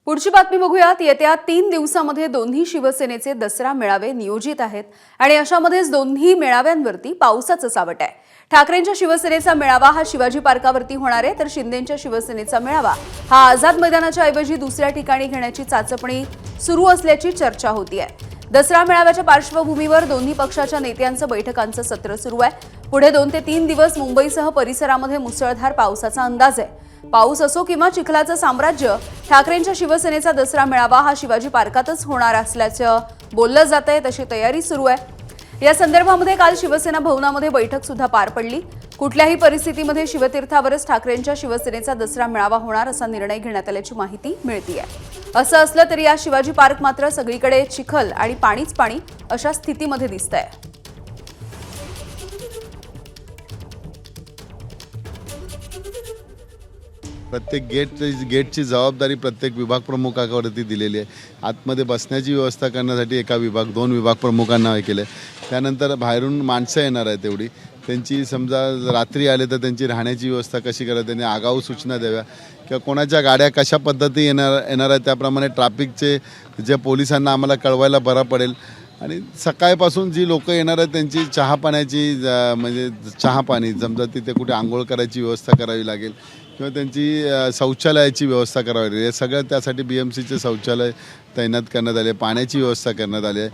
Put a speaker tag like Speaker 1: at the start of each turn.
Speaker 1: पुढची बातमी बघूयात। येत्या 3 दिवसांमध्ये दोन्ही शिवसेनेचे दसरा मेळावे नियोजित आहेत आणि अशामध्येच दोन्ही मेळाव्यांवरती पावसाचं सावट आहे। ठाकरेंच्या शिवसेनेचा मेळावा हा शिवाजी पार्कावरती होणार आहे, तर शिंदेंच्या शिवसेनेचा मेळावा हा आझाद मैदानाच्या ऐवजी दुसऱ्या ठिकाणी घेण्याची चाचपणी सुरू असल्याची चर्चा होती आहे। दसरा मेळाव्याच्या पार्श्वभूमीवर दोन्ही पक्षाच्या नेत्यांचं बैठकांचं सत्र सुरू आहे। पुढे 2 ते 3 दिवस मुंबईसह परिसरामध्ये मुसळधार पावसाचा अंदाज आहे। पाऊस असो किंवा चिखलाचं साम्राज्य, ठाकरेंच्या शिवसेनेचा दसरा मेळावा हा शिवाजी पार्कातच होणार असल्याचं बोललं जातंय। तशी तयारी सुरू आहे। या संदर्भामध्ये काल शिवसेना भवनामध्ये बैठक सुद्धा पार पडली। कुठल्याही परिस्थितीमध्ये शिवतीर्थावरच ठाकरेंच्या शिवसेनेचा दसरा मेळावा होणार असा निर्णय घेण्यात आल्याची माहिती मिळतेय। असं असलं तरी या शिवाजी पार्क मात्र सगळीकडे चिखल आणि पाणीच पाणी अशा स्थितीमध्ये दिसतंय।
Speaker 2: प्रत्येक गेटची जबाबदारी प्रत्येक विभाग प्रमुखावरती दिलेली आहे। आतमध्ये बसण्याची व्यवस्था करण्यासाठी एका विभाग 2 विभाग प्रमुखांना केले। त्यानंतर बाहेरून माणसं येणार आहेत, तेवढी त्यांची समजा रात्री आले तर त्यांची राहण्याची व्यवस्था कशी करायची, त्यांनी आगाऊ सूचना द्याव्या किंवा कोणाच्या गाड्या कशा पद्धती येणार आहेत त्याप्रमाणे ट्रॅफिकचे जे पोलिसांना आम्हाला कळवायला बरं पडेल। आणि सकाळपासून जी लोक येणार आहेत त्यांची चहा पाण्याची म्हणजे चहा पाणी समजा तिथे कुठे आंघोळ करायची व्यवस्था करावी लागेल किंवा त्यांची शौचालयाची व्यवस्था करावी लागेल। हे सगळं त्यासाठी BMCचे शौचालय तैनात करण्यात आले, पाण्याची व्यवस्था करण्यात आली आहे।